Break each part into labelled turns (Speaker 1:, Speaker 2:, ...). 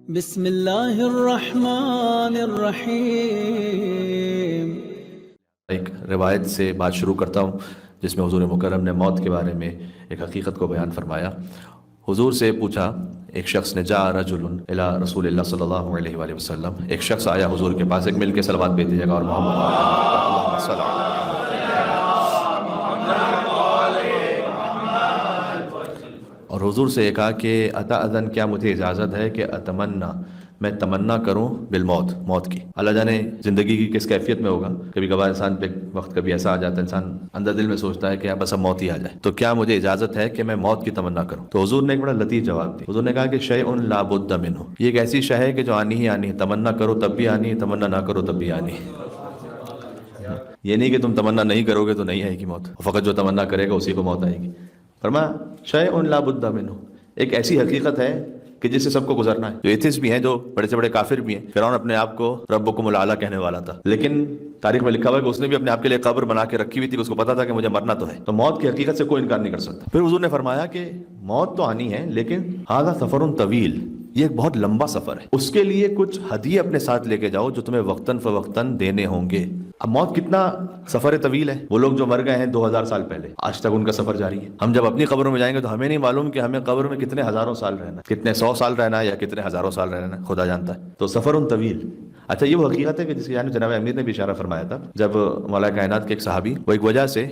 Speaker 1: بسم اللہ الرحمن الرحیم۔
Speaker 2: ایک روایت سے بات شروع کرتا ہوں جس میں حضور مکرم نے موت کے بارے میں ایک حقیقت کو بیان فرمایا۔ حضور سے پوچھا ایک شخص نے، جاء رجل الی رسول اللہ صلی اللہ علیہ وآلہ وسلم، ایک شخص آیا حضور کے پاس، ایک مل کے صلوات بھیج دیجیے گا اور محمد اللہم صل علی۔ اور حضور سے یہ کہا کہ اتأذن، کیا مجھے اجازت ہے کہ اتمنا، میں تمنا کروں بالموت، موت کی۔ اللہ جانے زندگی کی کس کیفیت میں ہوگا، کبھی کبھار انسان پہ وقت کبھی ایسا آ جاتا ہے انسان اندر دل میں سوچتا ہے کہ بس اب موت ہی آ جائے، تو کیا مجھے اجازت ہے کہ میں موت کی تمنا کروں؟ تو حضور نے ایک بڑا لطیف جواب دیا۔ حضور نے کہا کہ شیء لا بد منہ، یہ ایک ایسی شے ہے کہ جو آنی ہی آنی ہے، تمنا کرو تب بھی آنی ہے، تمنا نہ کرو تب بھی آنی ہے۔ یہ نہیں کہ تم تمنا نہیں کرو گے تو نہیں آئے گی موت، فقط جو تمنا کرے گا اسی کو موت آئے گی۔ فرمایا شیء لا بد منہ، ایک ایسی حقیقت ہے کہ جس سے سب کو گزرنا ہے۔ جو ایتھسٹ بھی ہیں، جو بڑے سے بڑے کافر بھی ہیں، فرعون اپنے آپ کو ربکم الاعلی کہنے والا تھا، لیکن تاریخ میں لکھا ہوا ہے کہ اس نے بھی اپنے آپ کے لیے قبر بنا کے رکھی ہوئی تھی، اس کو پتا تھا کہ مجھے مرنا تو ہے، تو موت کی حقیقت سے کوئی انکار نہیں کر سکتا۔ پھر حضور نے فرمایا کہ موت تو آنی ہے، لیکن ھذا سفر طویل، یہ ایک بہت لمبا سفر ہے، اس کے لیے کچھ ہدیے اپنے ساتھ لے کے جاؤ جو تمہیں وقتاً فوقتاً دینے ہوں گے۔ اب موت کتنا سفر طویل ہے، وہ لوگ جو مر گئے ہیں 2000 سال پہلے، آج تک ان کا سفر جاری ہے۔ ہم جب اپنی قبروں میں جائیں گے تو ہمیں نہیں معلوم کہ ہمیں قبر میں کتنے ہزاروں سال رہنا ہے، کتنے 100 سال رہنا ہے یا کتنے ہزاروں سال رہنا ہے، خدا جانتا ہے۔ تو سفر طویل، اچھا یہ وہ حقیقت ہے کہ جس کی جناب امیر نے بھی اشارہ فرمایا تھا، جب مولا کائنات کے ایک صحابی وہ ایک وجہ سے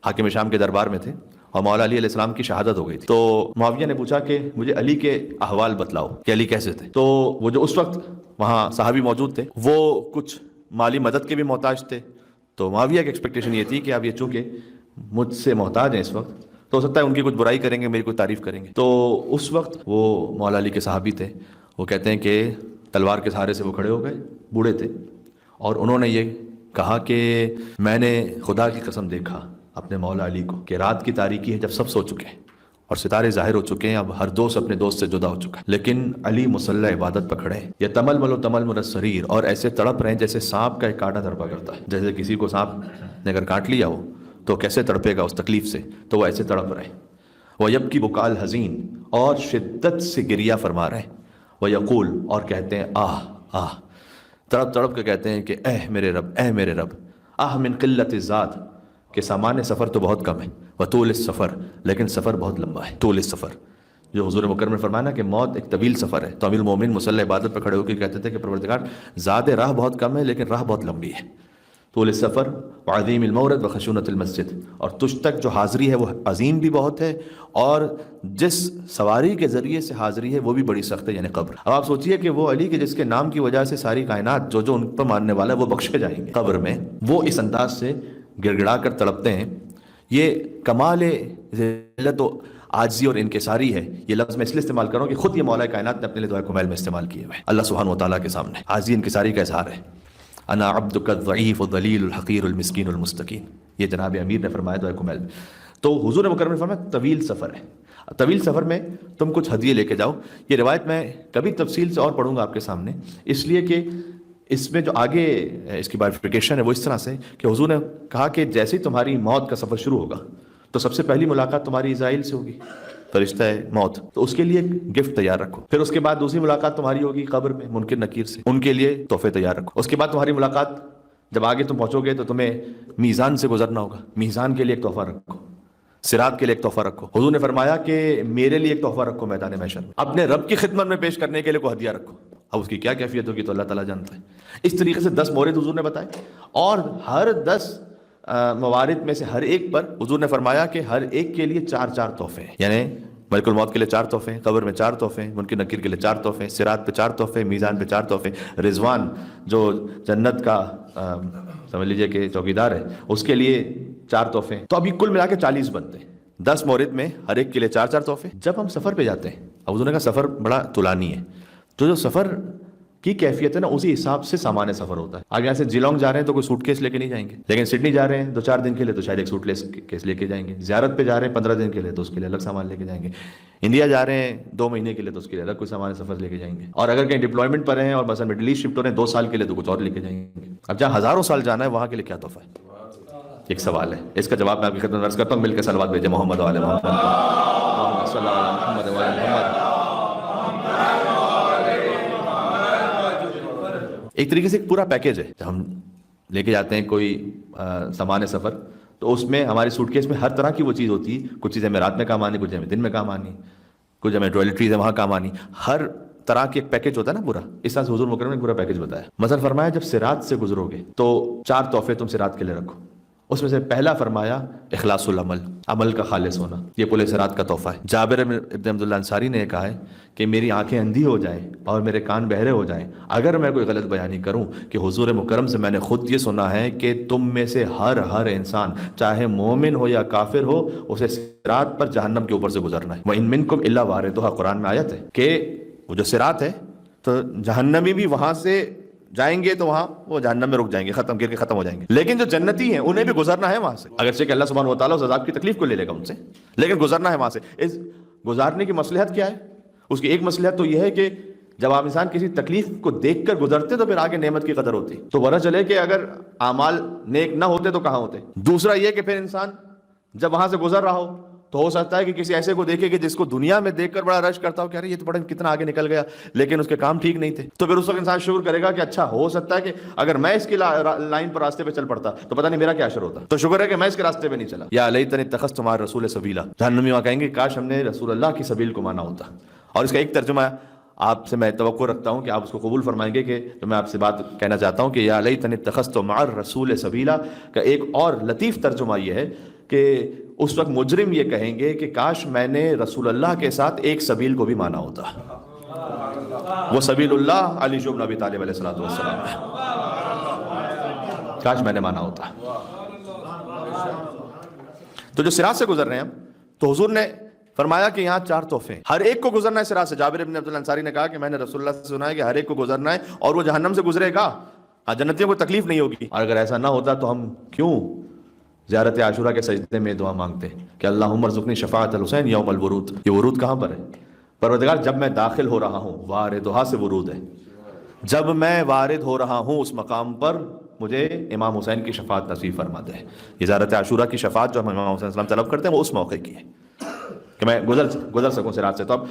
Speaker 2: حاکم شام کے دربار میں تھے اور مولا علی علیہ السلام کی شہادت ہو گئی تھی، تو معاویہ نے پوچھا کہ مجھے علی کے احوال بتلاؤ کہ علی کیسے تھے۔ تو وہ جو اس وقت وہاں صحابی موجود تھے وہ کچھ مالی مدد کے بھی محتاج تھے، تو معاویہ کی ایکسپیکٹیشن یہ تھی کہ اب یہ چونکہ مجھ سے محتاج ہیں اس وقت، تو ہو سکتا ہے ان کی کچھ برائی کریں گے، میری کوئی تعریف کریں گے۔ تو اس وقت وہ مولا علی کے صحابی تھے، وہ کہتے ہیں کہ تلوار کے سہارے سے وہ کھڑے ہو گئے، بوڑھے تھے، اور انہوں نے یہ کہا کہ میں نے خدا کی قسم دیکھا اپنے مولا علی کو کہ رات کی تاریکی ہے جب سب سو چکے ہیں اور ستارے ظاہر ہو چکے ہیں، اب ہر دوست اپنے دوست سے جدا ہو چکا ہے، لیکن علی مصلی عبادت پر کھڑے ہیں، یہ تململ و تململ السریر، اور ایسے تڑپ رہے ہیں جیسے سانپ کا ایک کانٹا تڑپا کرتا ہے، جیسے کسی کو سانپ نے اگر کاٹ لیا ہو تو کیسے تڑپے گا اس تکلیف سے، تو وہ ایسے تڑپ رہے ہیں۔ وَيَبْكِي بُكَاءَ الْحَزِينَ، اور شدت سے گریہ فرما رہے ہیں۔ وَيَقُول، اور کہتے ہیں آہ آہ، تڑپ تڑپ کے کہتے ہیں کہ اے میرے رب، اے میرے رب، آہ من قلت الذات، کہ سامان سفر تو بہت کم ہے، وطول السفر، لیکن سفر بہت لمبا ہے، طول السفر، جو حضور مکرم نے فرمایا نا کہ موت ایک طویل سفر ہے، تو امیر المومنین مصلی عبادت پر کھڑے ہو کے کہتے تھے کہ پروردگار زاد راہ بہت کم ہے لیکن راہ بہت لمبی ہے، طول السفر وعظیم المورد وخشونۃ المسجد، اور تجھ تک جو حاضری ہے وہ عظیم بھی بہت ہے، اور جس سواری کے ذریعے سے حاضری ہے وہ بھی بڑی سخت ہے، یعنی قبر۔ اب آپ سوچئے کہ وہ علی کے جس کے نام کی وجہ سے ساری کائنات جو جو ان پر ماننے والا ہے وہ بخشے جائیں گے قبر میں، وہ اس انداز سے گڑ گڑا کر تڑپتے ہیں۔ یہ کمال ذلت و عاجزی اور انکساری ہے، یہ لفظ میں اس لیے استعمال کروں کہ خود یہ مولا کائنات نے اپنے لیے دعائے کمیل میں استعمال کیے ہوئے اللہ سبحانہ و تعالیٰ کے سامنے عاجزی انکساری کا اظہار ہے۔ انا عبدک الضعیف الذلیل الحقیر المسکین المستکین، یہ جناب امیر نے فرمایا دعائے کمیل میں۔ تو حضور مکرم نے فرمایا طویل سفر ہے، طویل سفر میں تم کچھ ہدیے لے کے جاؤ۔ یہ روایت میں کبھی تفصیل سے اور پڑھوں گا آپ کے سامنے، اس لیے کہ اس میں جو آگے اس کی بائفرکیشن ہے وہ اس طرح سے کہ حضور نے کہا کہ جیسے ہی تمہاری موت کا سفر شروع ہوگا تو سب سے پہلی ملاقات تمہاری اسرائیل سے ہوگی، فرشتہ موت، تو اس کے لیے گفٹ تیار رکھو۔ پھر اس کے بعد دوسری ملاقات تمہاری ہوگی قبر میں منکر نکیر سے، ان کے لیے تحفے تیار رکھو۔ اس کے بعد تمہاری ملاقات جب آگے تم پہنچو گے تو تمہیں میزان سے گزرنا ہوگا، میزان کے لیے ایک تحفہ رکھو، صراط کے لیے ایک تحفہ رکھو۔ حضور نے فرمایا کہ میرے لیے ایک تحفہ رکھو میدان محشر میں، اپنے رب کی خدمت میں پیش کرنے کے لیے کوئی ہدیہ رکھو۔ اب اس کی کیا کیفیت ہوگی تو اللہ تعالیٰ جانتا ہے۔ اس طریقے سے 10 مورد حضور نے بتائے، اور ہر 10 موارد میں سے ہر ایک پر حضور نے فرمایا کہ ہر ایک کے لیے 4 تحفے ہیں، یعنی ملک الموت کے لیے 4 تحفے ہیں، قبر میں 4 تحفے ہیں، منکر نکیر کے لیے 4 تحفے ہیں، صراط پہ 4 تحفے، میزان پہ 4 تحفے، رضوان جو جنت کا سمجھ لیجئے کہ چوکیدار ہے اس کے لیے 4 تحفے ہیں، تو ابھی کل ملا کے 40 بنتے ہیں، 10 مورد میں ہر ایک کے لیے 4 تحفے۔ جب ہم سفر پہ جاتے ہیں، اب حضور نے کہا سفر بڑا طولانی ہے، تو جو سفر کی کیفیت ہے نا اسی حساب سے سامان سفر ہوتا ہے۔ آگے یہاں سے جیلانگ جا رہے ہیں تو کوئی سوٹ کیس لے کے نہیں جائیں گے، لیکن سڈنی جا رہے ہیں 2-4 دن کے لیے تو شاید ایک سوٹ کیس لے کے جائیں گے، زیارت پہ جا رہے ہیں 15 دن کے لیے تو اس کے لیے الگ سامان لے کے جائیں گے، انڈیا جا رہے ہیں 2 مہینے کے لیے تو اس کے لیے الگ کوئی سامان سفر لے کے جائیں گے، اور اگر کہیں ڈپلائمنٹ پر ہیں اور مثلا مڈل ایسٹ شفٹ ہو رہے ہیں 2 سال کے لیے تو کچھ اور لے کے جائیں گے۔ اب جہاں ہزاروں سال جانا ہے وہاں کے لیے کیا تحفہ ہے؟ ایک سوال ہے، اس کا جواب میں آپ کی خدمت میں عرض کرتا ہوں، مل کے صلوات بھیجیں محمد وعلی محمد، اللہم صل علی محمد وعلی محمد۔ ایک طریقے سے ایک پورا پیکیج ہے. جب ہم لے کے جاتے ہیں کوئی سامان سفر تو اس میں ہماری سوٹ کیس میں ہر طرح کی وہ چیز ہوتی ہے. کچھ چیزیں ہمیں رات میں کام آنی, کچھ ہمیں دن میں کام آنی, کچھ ہمیں ٹوائلٹریز ہے وہاں کام آنی. ہر طرح کی ایک پیکیج ہوتا ہے نا پورا. اس طرح سے حضور مکرم نے پورا پیکیج بتایا. مثلا فرمایا جب صراط سے گزرو گے تو 4 تحفے تم صراط کے لیے رکھو. اس میں سے پہلا فرمایا اخلاص العمل, عمل کا خالص ہونا. یہ پل صراط کا تحفہ ہے. جابر ابن عبداللہ انصاری نے کہا ہے کہ میری آنکھیں اندھی ہو جائیں اور میرے کان بہرے ہو جائیں اگر میں کوئی غلط بیانی کروں کہ حضور مکرم سے میں نے خود یہ سنا ہے کہ تم میں سے ہر انسان چاہے مومن ہو یا کافر ہو اسے صراط پر جہنم کے اوپر سے گزرنا ہے. وَإِن مِّنكُمْ إِلَّا وَارِدُهَا, قرآن میں آیت ہے کہ وہ جو صراط ہے تو جہنمی بھی وہاں سے جائیں گے تو وہاں وہ جہنم میں رک جائیں گے, ختم گر کے ختم ہو جائیں گے. لیکن جو جنتی ہیں انہیں بھی گزرنا ہے وہاں سے, اگرچہ کہ اللہ سبحانہ و تعالیٰ اس عذاب کی تکلیف کو لے لے گا ان سے, لیکن گزرنا ہے وہاں سے. اس گزارنے کی مصلحت کیا ہے؟ اس کی ایک مصلحت تو یہ ہے کہ جب آپ انسان کسی تکلیف کو دیکھ کر گزرتے تو پھر آگے نعمت کی قدر ہوتی. تو پتہ چلے کہ اگر اعمال نیک نہ ہوتے تو کہاں ہوتے. دوسرا یہ کہ پھر انسان جب وہاں سے گزر رہا ہو تو ہو سکتا ہے کہ کسی ایسے کو دیکھے کہ جس کو دنیا میں دیکھ کر بڑا رش کرتا ہو کہ ارے یہ تو بڑا کتنا آگے نکل گیا, لیکن اس کے کام ٹھیک نہیں تھے. تو پھر اس وقت انسان شکر کرے گا کہ اچھا ہو سکتا ہے کہ اگر میں اس کی لائن پر راستے پہ چل پڑتا تو پتہ نہیں میرا کیا اشر ہوتا. تو شکر ہے کہ میں اس کے راستے پہ نہیں چلا. یا لیتنی اتخذت مع الرسول سبیلا, جہنمی وہاں کہیں گے کاش ہم نے رسول اللہ کی سبیل کو مانا ہوتا. اور اس کا ایک ترجمہ آپ سے میں توقع رکھتا ہوں کہ آپ اس کو قبول فرمائیں گے کہ جو میں آپ سے بات کہنا چاہتا ہوں کہ یا لیتنی اتخذت مع الرسول سبیلا کا ایک اور لطیف ترجمہ یہ ہے کہ اس وقت مجرم یہ کہیں گے کہ کاش میں نے رسول اللہ کے ساتھ ایک سبیل کو بھی مانا ہوتا. وہ سبیل اللہ علی بن ابی طالب علیہ الصلوۃ والسلام ہے, کاش میں نے مانا ہوتا. تو جو صراط سے گزر رہے ہیں ہم, تو حضور نے فرمایا کہ یہاں 4 تحفے ہیں, ہر ایک کو گزرنا ہے صراط سے. جابر بن عبداللہ انصاری نے کہا کہ میں نے رسول اللہ سے سنا ہے کہ ہر ایک کو گزرنا ہے اور وہ جہنم سے گزرے گا, جنتیوں کو تکلیف نہیں ہوگی. اور اگر ایسا نہ ہوتا تو ہم کیوں زیارت عاشورہ کے سجدے میں دعا مانگتے کہ اللہم ارزقنی شفاعت الحسین یوم الورود. یہ ورود کہاں پر ہے؟ پروردگار جب میں داخل ہو رہا ہوں, واردھا سے ورود ہے, جب میں وارد ہو رہا ہوں اس مقام پر مجھے امام حسین کی شفاعت نصیب فرما دے. یہ زیارت عاشورہ کی شفاعت جو ہم امام حسین السلام طلب کرتے ہیں وہ اس موقع کی ہے کہ میں گزر سکوں صراط سے. تو اب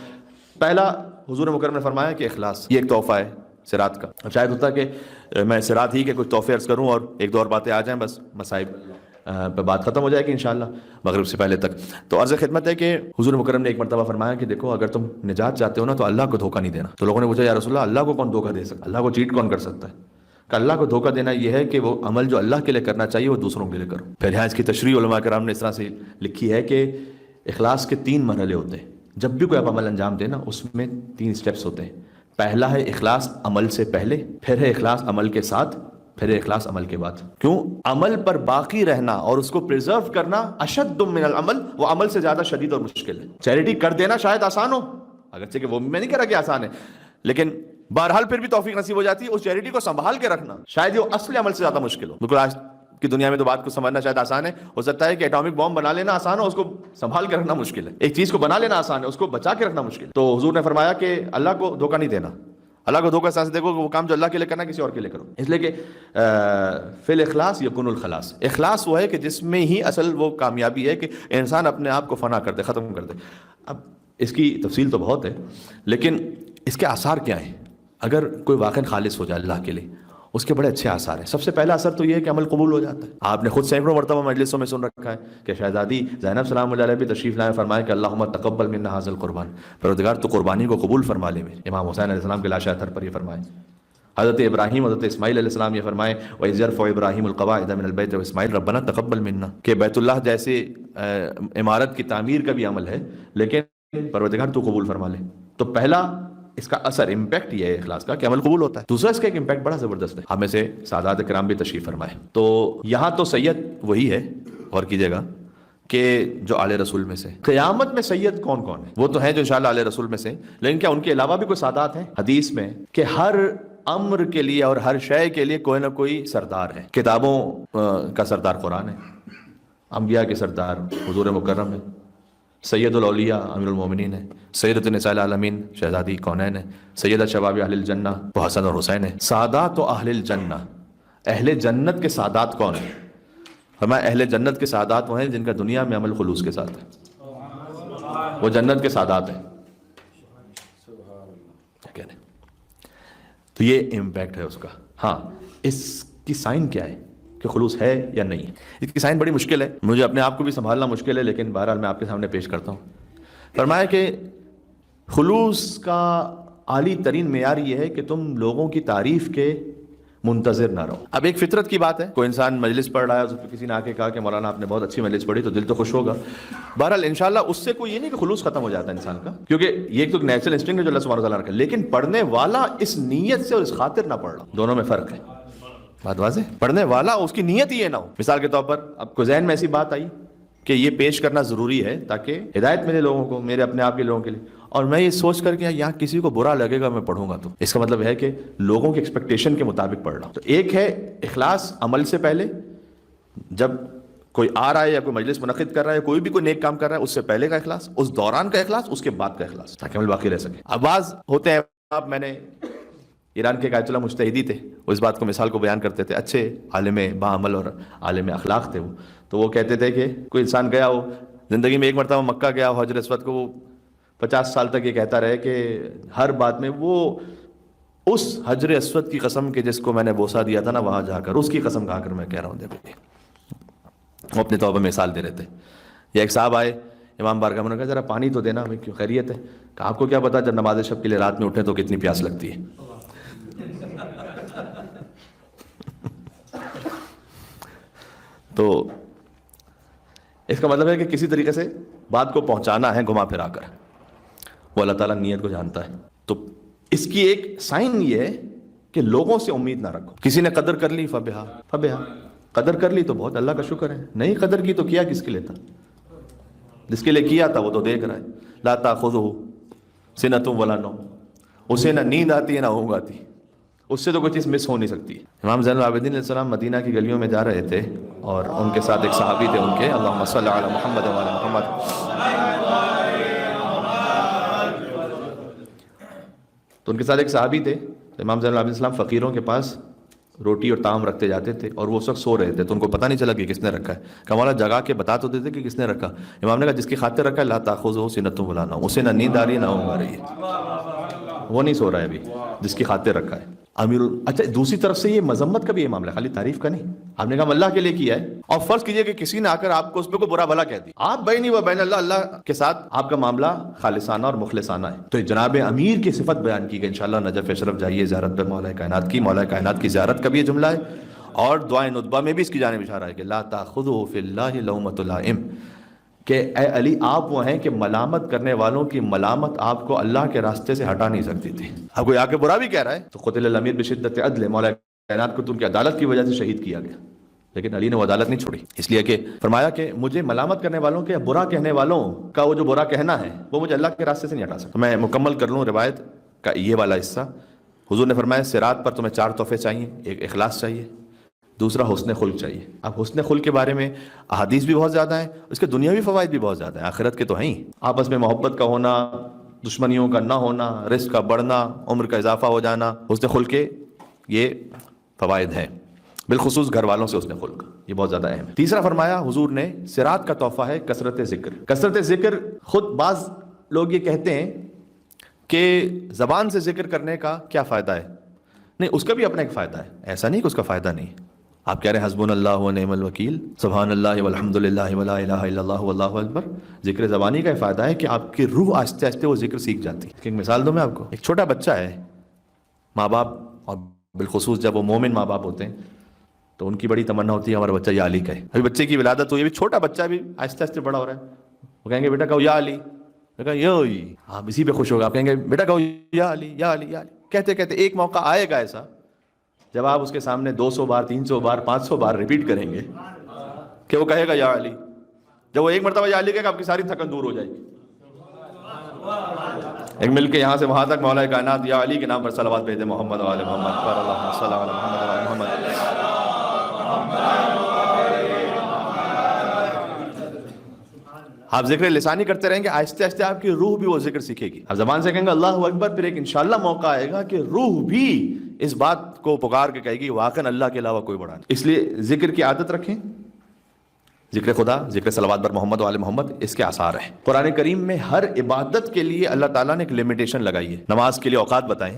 Speaker 2: پہلا حضور مکرم نے فرمایا کہ اخلاص, یہ ایک تحفہ ہے صراط کا. اب شاید ہوتا کہ میں صراط ہی کے کچھ تحفے عرض کروں اور ایک دو اور باتیں آ جائیں, بس مصائب پہ بات ختم ہو جائے گی انشاءاللہ مغرب سے پہلے تک. تو عرض خدمت ہے کہ حضور مکرم نے ایک مرتبہ فرمایا کہ دیکھو اگر تم نجات چاہتے ہو نا تو اللہ کو دھوکہ نہیں دینا. تو لوگوں نے پوچھا یا رسول اللہ کو کون دھوکہ دے سکتا, اللہ کو چیٹ کون کر سکتا ہے؟ کہ اللہ کو دھوکہ دینا یہ ہے کہ وہ عمل جو اللہ کے لیے کرنا چاہیے وہ دوسروں کے لیے کرو. پھر یہاں اس کی تشریح علماء کرام نے اس طرح سے لکھی ہے کہ اخلاص کے 3 مرحلے ہوتے ہیں. جب بھی کوئی آپ عمل انجام دیں نا اس میں 3 سٹیپس ہوتے ہیں. پہلا ہے اخلاص عمل سے پہلے, پھر ہے اخلاص عمل کے ساتھ, پھر ہے اخلاص عمل کے بعد. کیوں؟ عمل پر باقی رہنا اور اس کو پریزرو کرنا اشد من العمل, وہ عمل سے زیادہ شدید اور مشکل ہے. چیریٹی کر دینا شاید آسان ہو, اگرچہ کہ وہ میں نہیں کہہ رہا کہ آسان ہے, لیکن بہرحال پھر بھی توفیق نصیب ہو جاتی ہے. اس چیریٹی کو سنبھال کے رکھنا شاید یہ اصل عمل سے زیادہ مشکل ہو. بالکل آج کی دنیا میں تو بات کو سمجھنا شاید آسان ہے, ہو سکتا ہے کہ ایٹامک بم بنا لینا آسان ہو, اس کو سنبھال کے رکھنا مشکل ہے. ایک چیز کو بنا لینا آسان ہے, اس کو بچا کے رکھنا مشکل. تو حضور نے فرمایا کہ اللہ کو دھوکہ نہیں دینا. اللہ کو دھوکہ سے دیکھو کہ وہ کام جو اللہ کے لیے کرنا کسی اور کے لیے کرو. اس لیے کہ فی الاخلاص یکون الخلاص, اخلاص وہ ہے کہ جس میں ہی اصل وہ کامیابی ہے کہ انسان اپنے آپ کو فنا کر دے, ختم کر دے. اب اس کی تفصیل تو بہت ہے, لیکن اس کے آثار کیا ہیں اگر کوئی واقعی خالص ہو جائے اللہ کے لیے؟ اس کے بڑے اچھے آثار ہیں. سب سے پہلا اثر تو یہ ہے کہ عمل قبول ہو جاتا ہے. آپ نے خود سینکڑوں مرتبہ مجلسوں میں سن رکھا ہے کہ شہزادی زینب سلام اللہ علیہ بھی تشریف لائے, فرمائے کہ اللہم تقبل منا ھذا القربان, پروردگار تو قربانی کو قبول فرما لے میرے. امام حسین علیہ السلام کے لاشا اتھر پر یہ فرمائے. حضرت ابراہیم, حضرت اسماعیل علیہ السلام یہ فرمائے وَإِذْ يَرْفَعُ إِبْرَاهِيمُ الْقَوَاعِدَ مِنَ الْبَيْتِ وَإِسْمَاعِيلُ رَبَّنَا تَقَبَّلْ مِنَّا, کہ بیت اللہ جیسے عمارت کی تعمیر کا بھی عمل ہے, لیکن پروردگار تو قبول فرما لے. تو پہلا اس کا اثر امپیکٹ یہ ہے اخلاص کا کہ عمل قبول ہوتا ہے. دوسرا اس کا ایک امپیکٹ بڑا زبردست ہے, ہمیں سے سادات کرام بھی تشریف فرمائے. تو یہاں تو سید وہی ہے, غور کیجئے گا کہ جو آل رسول میں سے. قیامت میں سید کون کون ہے؟ وہ تو ہیں جو انشاءاللہ آل رسول میں سے, لیکن کیا ان کے علاوہ بھی کوئی سادات ہیں؟ حدیث میں کہ ہر امر کے لیے اور ہر شے کے لیے کوئی نہ کوئی سردار ہے. کتابوں کا سردار قرآن ہے, انبیاء کے سردار حضور مکرم ہے, سید الاولیاء امیر المومنین ہے, سیدۃ النساء العالمین شہزادی کونین ہے, سیدۃ شباب اہل الجنہ وہ حسن اور حسین ہے. سادات و اہل الجنہ, اہل جنت کے سادات کون ہیں؟ فرمایا اہل جنت کے سادات وہ ہیں جن کا دنیا میں عمل خلوص کے ساتھ ہے, وہ جنت کے سادات ہیں. تو یہ امپیکٹ ہے اس کا. ہاں اس کی سائن کیا ہے کہ خلوص ہے یا نہیں. اس کی سائن بڑی مشکل ہے, مجھے اپنے آپ کو بھی سنبھالنا مشکل ہے, لیکن بہرحال میں آپ کے سامنے پیش کرتا ہوں. فرمایا کہ خلوص کا عالی ترین معیار یہ ہے کہ تم لوگوں کی تعریف کے منتظر نہ رہو. اب ایک فطرت کی بات ہے, کوئی انسان مجلس پڑھ رہا ہے, اس پہ کسی نے آ کے کہا کہ مولانا آپ نے بہت اچھی مجلس پڑھی, تو دل تو خوش ہوگا. بہرحال انشاءاللہ اس سے کوئی یہ نہیں کہ خلوص ختم ہو جاتا ہے انسان کا, کیونکہ یہ ایک تو نیچرل انسٹنکٹ ہے جو اللہ سبحانہ وتعالیٰ نے رکھا ہے, لیکن پڑھنے والا اس نیت سے اور اس خاطر نہ پڑھ رہا, دونوں میں فرق ہے. بات واضح, پڑھنے والا اس کی نیت ہی یہ نہ ہو. مثال کے طور پر اب کو ذہن میں ایسی بات آئی کہ یہ پیش کرنا ضروری ہے تاکہ ہدایت ملے لوگوں کو, میرے اپنے آپ کے لوگوں کے لیے, اور میں یہ سوچ کر کے یہاں کسی کو برا لگے گا میں پڑھوں گا, تو اس کا مطلب ہے کہ لوگوں کی ایکسپیکٹیشن کے مطابق پڑھ رہا ہوں. تو ایک ہے اخلاص عمل سے پہلے, جب کوئی آ رہا ہے یا کوئی مجلس منعقد کر رہا ہے, کوئی بھی کوئی نیک کام کر رہا ہے, اس سے پہلے کا اخلاص, اس دوران کا اخلاص, اس کے بعد کا اخلاص, تاکہ عمل باقی رہ سکے. اب بعض ہوتے ہیں, آپ میں نے ایران کے آیت اللہ مجتہدی تھے, وہ اس بات کو مثال کو بیان کرتے تھے, اچھے عالم باعمل اور عالم اخلاق تھے وہ. تو وہ کہتے تھے کہ کوئی انسان گیا ہو زندگی میں ایک مرتبہ مکہ گیا ہو حجر اسود کو, وہ 50 سال تک یہ کہتا رہے کہ ہر بات میں وہ اس حجر اسود کی قسم کہ جس کو میں نے بوسہ دیا تھا نا وہاں جا کر, اس کی قسم کھا کر میں کہہ رہا ہوں. دیکھو وہ اپنے طور پر مثال دے رہے تھے. یا ایک صاحب آئے امام بارگاہ میں, نے کہا ذرا پانی تو دینا ہمیں, کیوں خیریت ہے؟ کہ آپ کو کیا پتا جب نماز شب کے لیے رات میں اٹھیں تو کتنی پیاس لگتی ہے. تو اس کا مطلب ہے کہ کسی طریقے سے بات کو پہنچانا ہے گھما پھرا کر, وہ اللہ تعالیٰ نیت کو جانتا ہے. تو اس کی ایک سائن یہ ہے کہ لوگوں سے امید نہ رکھو. کسی نے قدر کر لی فبہا, قدر کر لی تو بہت, اللہ کا شکر ہے. نہیں قدر کی تو کیا کس کے لیے تھا, جس کے لیے کیا تھا وہ تو دیکھ رہا ہے. لا تاخذہ سنۃ ولا نوم, اسے نہ نیند آتی ہے نہ اونگ آتی, اس سے تو کوئی چیز مس ہو نہیں سکتی. امام زین العابدین علیہ السلام مدینہ کی گلیوں میں جا رہے تھے, اور ان کے ساتھ ایک صحابی تھے ان کے, اللہم صلی علی محمد و علی محمد. تو ان کے ساتھ ایک صحابی تھے. امام زین العابدین علیہ السلام فقیروں کے پاس روٹی اور طعام رکھتے جاتے تھے, اور وہ اس وقت سو رہے تھے, تو ان کو پتہ نہیں چلا کہ کس نے رکھا ہے. کمالا جگا کے بتا تو دیتے کہ کس نے رکھا. امام نے کہا جس کی خاطر رکھا ہے لا تاخذہ سنۃ ولا نوم, اسے نہ نیند آ رہی ہے نہ اونگ آ رہی ہے, وہ نہیں سو رہا ہے ابھی جس کی خاطر رکھا ہے. اچھا دوسری طرف سے یہ مذمت کا بھی یہ معاملہ, خالی تعریف کا نہیں. آپ نے کہا اللہ کے لیے کیا ہے, اور فرض کیجئے کہ کسی نے آ کر آپ کو اس پہ کوئی برا بھلا کہہ دی, آپ بینی و بین اللہ, اللہ کے ساتھ آپ کا معاملہ خالصانہ اور مخلصانہ ہے. تو جناب امیر کی صفت بیان کی گئی. انشاءاللہ نجف اشرف جائیے زیارت پر مولا کائنات کی, مولا کائنات کی زیارت کا بھی یہ جملہ ہے, اور دعائے ندبہ میں بھی اس کی جانب اشارہ ہے کہ لا تاخذہ فی اللہ لومۃ لائم, کہ اے علی آپ وہ ہیں کہ ملامت کرنے والوں کی ملامت آپ کو اللہ کے راستے سے ہٹا نہیں سکتی تھی. اب کوئی آ کے برا بھی کہہ رہا ہے تو قتل الامیر بشدت عدل, مولا کائنات کو تو ان کی عدالت کی وجہ سے شہید کیا گیا, لیکن علی نے وہ عدالت نہیں چھوڑی, اس لیے کہ فرمایا کہ مجھے ملامت کرنے والوں کے برا کہنے والوں کا وہ جو برا کہنا ہے وہ مجھے اللہ کے راستے سے نہیں ہٹا سکتا. میں مکمل کر لوں روایت کا یہ والا حصہ. حضور نے فرمایا صراط پر تمہیں 4 تحفے چاہیے, ایک اخلاص چاہیے, دوسرا حسن خلق چاہیے. اب حسن خلق کے بارے میں احادیث بھی بہت زیادہ ہیں, اس کے دنیاوی فوائد بھی بہت زیادہ ہیں, آخرت کے تو ہیں ہی. آپس میں محبت کا ہونا, دشمنیوں کا نہ ہونا, رزق کا بڑھنا, عمر کا اضافہ ہو جانا, حسن خلق کے یہ فوائد ہیں, بالخصوص گھر والوں سے حسن خلق, یہ بہت زیادہ اہم ہے. تیسرا فرمایا حضور نے صراط کا تحفہ ہے کثرت ذکر. کثرت ذکر, خود بعض لوگ یہ کہتے ہیں کہ زبان سے ذکر کرنے کا کیا فائدہ ہے, نہیں اس کا بھی اپنا ایک فائدہ ہے, ایسا نہیں کہ اس کا فائدہ نہیں. آپ کہہ رہے ہیں حسبنا اللہ و نعم الوکیل, سبحان اللہ والحمد للہ ولا الہ الا اللہ واللہ اکبر, ذکر زبانی کا فائدہ ہے کہ آپ کی روح آہستہ آہستہ وہ ذکر سیکھ جاتی ہے. ایک مثال دوں میں آپ کو, ایک چھوٹا بچہ ہے, ماں باپ اور بالخصوص جب وہ مومن ماں باپ ہوتے ہیں تو ان کی بڑی تمنا ہوتی ہے ہمارا بچہ یا علی کہے. ابھی بچے کی ولادت ہوئی, ابھی چھوٹا بچہ بھی آہستہ آہستہ بڑا ہو رہا ہے, وہ کہیں گے بیٹا کہو یا علی, میں کہا یوئی, آپ اسی پہ خوش ہوگا. آپ کہیں گے بیٹا کہو یا علی یا علی یا علی, کہتے کہتے ایک موقع آئے گا ایسا جب آپ اس کے سامنے 200 بار 300 بار 500 بار ریپیٹ کریں گے کہ وہ کہے گا یا علی. جب وہ ایک مرتبہ یا علی کہے گا آپ کی ساری تھکن دور ہو جائے گی. ایک مل کے یہاں سے وہاں تک مولا کائنات یا علی کے نام پر صلوات بھیج دیں, محمد و آل محمد پر اللہم صلی علی محمد و آل محمد. آپ ذکر لسانی کرتے رہیں گے, آہستہ آہستہ آپ کی روح بھی وہ ذکر سیکھے گی. آپ زبان سے کہیں گے اللہ اکبر, پھر ایک انشاءاللہ موقع آئے گا کہ روح بھی اس بات کو پکار کے کہے گی واقعا اللہ کے علاوہ کوئی بڑا نہیں. اس لیے ذکر کی عادت رکھیں, ذکر خدا, ذکر صلوات بر محمد و آل محمد, اس کے آثار ہیں. قرآن کریم میں ہر عبادت کے لیے اللہ تعالیٰ نے ایک لمیٹیشن لگائی ہے. نماز کے لیے اوقات بتائیں,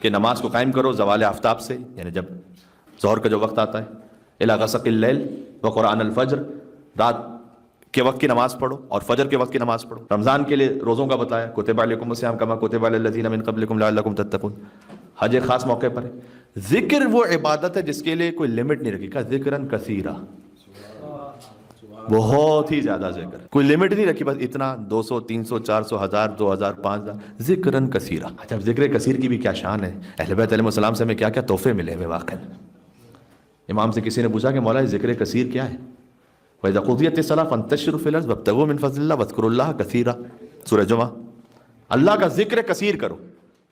Speaker 2: کہ نماز کو قائم کرو زوال آفتاب سے، یعنی جب ظہر کا جو وقت آتا ہے، الی غسق اللیل وقرآن الفجر، رات کے وقت کی نماز پڑھو اور فجر کے وقت کی نماز پڑھو۔ رمضان کے لیے روزوں کا بتایا، کتب علیکم الصیام کما کتب علی الذین من قبلکم لعلکم تتقون۔ حج ایک خاص موقع پر ہے۔ ذکر وہ عبادت ہے جس کے لیے کوئی لمٹ نہیں رکھی، کہا ذکرن کثیرا، بہت ہی زیادہ ذکر، کوئی لمٹ نہیں رکھی، بس اتنا 200 300 400 1000 2000 5000 ذکرن کثیرا۔ اچھا ذکر کثیر کی بھی کیا شان ہے، اہل بیت علیہ السلام سے ہمیں کیا کیا تحفے ملے ہوئے واقعا۔ امام سے کسی نے پوچھا کہ مولا ذکر کثیر کیا ہے؟ وَإِذَا قُضِيَتِ الصَّلَاةُ فَانتَشِرُوا فِي الْأَرْضِ وَابْتَغُوا مِن فَضْلِ اللَّهِ وَاذْكُرُوا اللَّهَ كَثِيرًا، سورہ جمعہ۔ اللہ کا ذکر کثیر کرو،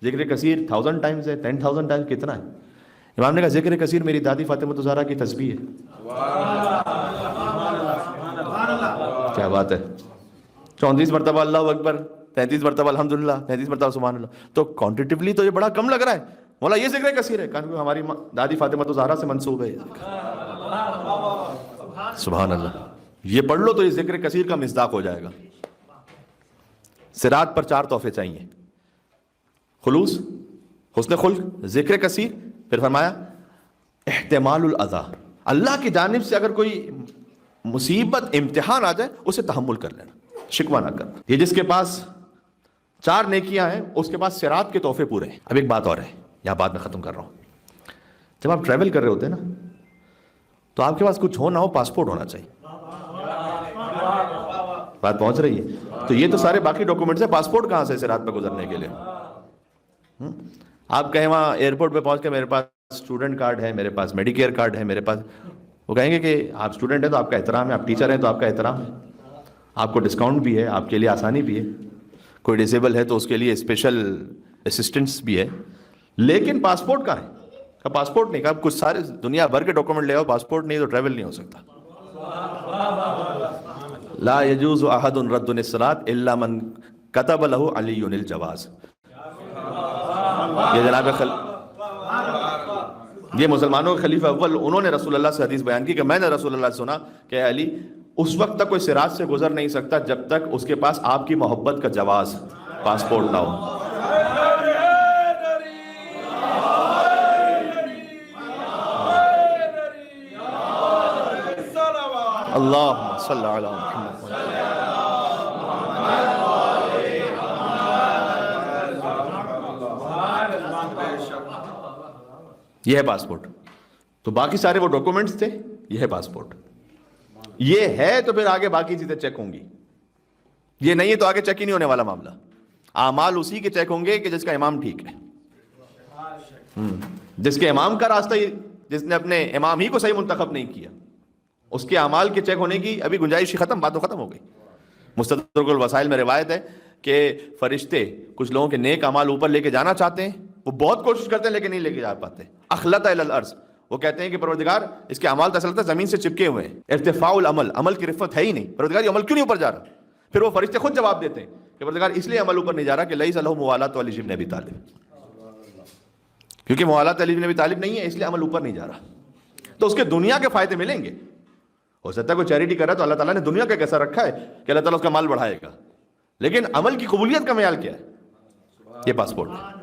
Speaker 2: ذکر کثیر 1000 ٹائمز ہے، 10000 ٹائمز کتنا ہے؟ امام نے کہا ذکر کثیر میری دادی فاطمہ الزہرا کی تسبیح ہے۔ کیا بات ہے، 34 مرتبہ اللہ اکبر، 33 مرتبہ الحمدللہ، 33 مرتبہ سبحان اللہ، تو کوانٹیٹیولی تو یہ بڑا کم لگ رہا ہے، مولا یہ ذکر کثیر ہے، کیونکہ ہماری دادی فاطمہ الزہرا سے منسوب ہے۔ سبحان اللہ، یہ پڑھ لو تو یہ ذکر کثیر کا مصداق ہو جائے گا۔ صراط پر 4 تحفے چاہیے، خلوص، حسن خلق، ذکر کثیر، پھر فرمایا احتمال الاذى، اللہ کی جانب سے اگر کوئی مصیبت امتحان آ جائے اسے تحمل کر لینا، شکوہ نہ کرنا۔ یہ جس کے پاس 4 نیکیاں ہیں اس کے پاس صراط کے تحفے پورے ہیں۔ اب ایک بات اور ہے، یہاں بات میں ختم کر رہا ہوں۔ جب آپ ٹریول کر رہے ہوتے ہیں نا تو آپ کے پاس کچھ ہو نہ ہو پاسپورٹ ہونا چاہیے۔ بات پہنچ رہی ہے؟ تو یہ تو سارے باقی ڈاکومنٹس ہیں، پاسپورٹ کہاں سے صراط پہ گزرنے کے لیے؟ آپ کہیں وہاں ایئرپورٹ پہ پہنچ کے میرے پاس اسٹوڈنٹ کارڈ ہے، میرے پاس میڈیکیئر کارڈ ہے، میرے پاس، وہ کہیں گے کہ آپ اسٹوڈنٹ ہیں تو آپ کا احترام ہے، آپ ٹیچر ہیں تو آپ کا احترام ہے، آپ کو ڈسکاؤنٹ بھی ہے، آپ کے لیے آسانی بھی ہے، کوئی ڈسیبل ہے تو اس کے لیے اسپیشل اسسٹنس بھی ہے، لیکن پاسپورٹ کہاں ہے؟ کہ پاسپورٹ نہیں، کہا کچھ سارے دنیا بھر کے ڈاکومنٹ لے آؤ، پاسپورٹ نہیں تو ٹریول نہیں ہو سکتا۔ لا يجوز احد رد الصلاۃ الا من كتب له علی الجواز۔ یہ جناب یہ مسلمانوں کے خلیفہ اول، انہوں نے رسول اللہ سے حدیث بیان کی کہ میں نے رسول اللہ سے سنا کہ اے علی اس وقت تک کوئی صراط سے گزر نہیں سکتا جب تک اس کے پاس آپ کی محبت کا جواز، پاسپورٹ نہ ہو۔ اللہم صلی علی محمد۔ یہ ہے پاسپورٹ، تو باقی سارے وہ ڈاکومنٹس تھے، یہ ہے پاسپورٹ، یہ ہے تو پھر آگے باقی چیزیں چیک ہوں گی، یہ نہیں ہے تو آگے چیک ہی نہیں ہونے والا معاملہ۔ اعمال اسی کے چیک ہوں گے کہ جس کا امام ٹھیک ہے، جس کے امام کا راستہ، جس نے اپنے امام ہی کو صحیح منتخب نہیں کیا، اس کے اعمال کے چیک ہونے کی ابھی گنجائش ہی ختم، بات تو ختم ہو گئی۔ مستدرک الوسائل میں روایت ہے کہ فرشتے کچھ لوگوں کے نیک اعمال اوپر لے کے جانا چاہتے ہیں، وہ بہت کوشش کرتے ہیں لیکن نہیں لے کے جا پاتے۔ اخلط الی الارض، وہ کہتے ہیں کہ پروردگار اس کے اعمال تو اصل میں زمین سے چپکے ہوئے ہیں، ارتفاع العمل، عمل کی رفت ہے ہی نہیں، پروردگار یہ عمل کیوں نہیں اوپر جا رہا؟ پھر وہ فرشتے خود جواب دیتے ہیں کہ پروردگار اس لیے عمل اوپر نہیں جا رہا کہ لیس لہ موالات علی ابن ابی طالب، کیونکہ موالات علی ابن ابی طالب نہیں ہے اس لیے عمل اوپر نہیں جا رہا۔ تو اس کے دنیا کے فائدے ملیں گے، ہو سکتا ہے کوئی چیریٹی کر رہا ہے تو اللہ تعالیٰ نے دنیا کا کیسا رکھا ہے کہ اللہ تعالیٰ اس کا مال بڑھائے گا، لیکن عمل کی قبولیت کا معیار کیا ہے؟ یہ پاسپورٹ ہے۔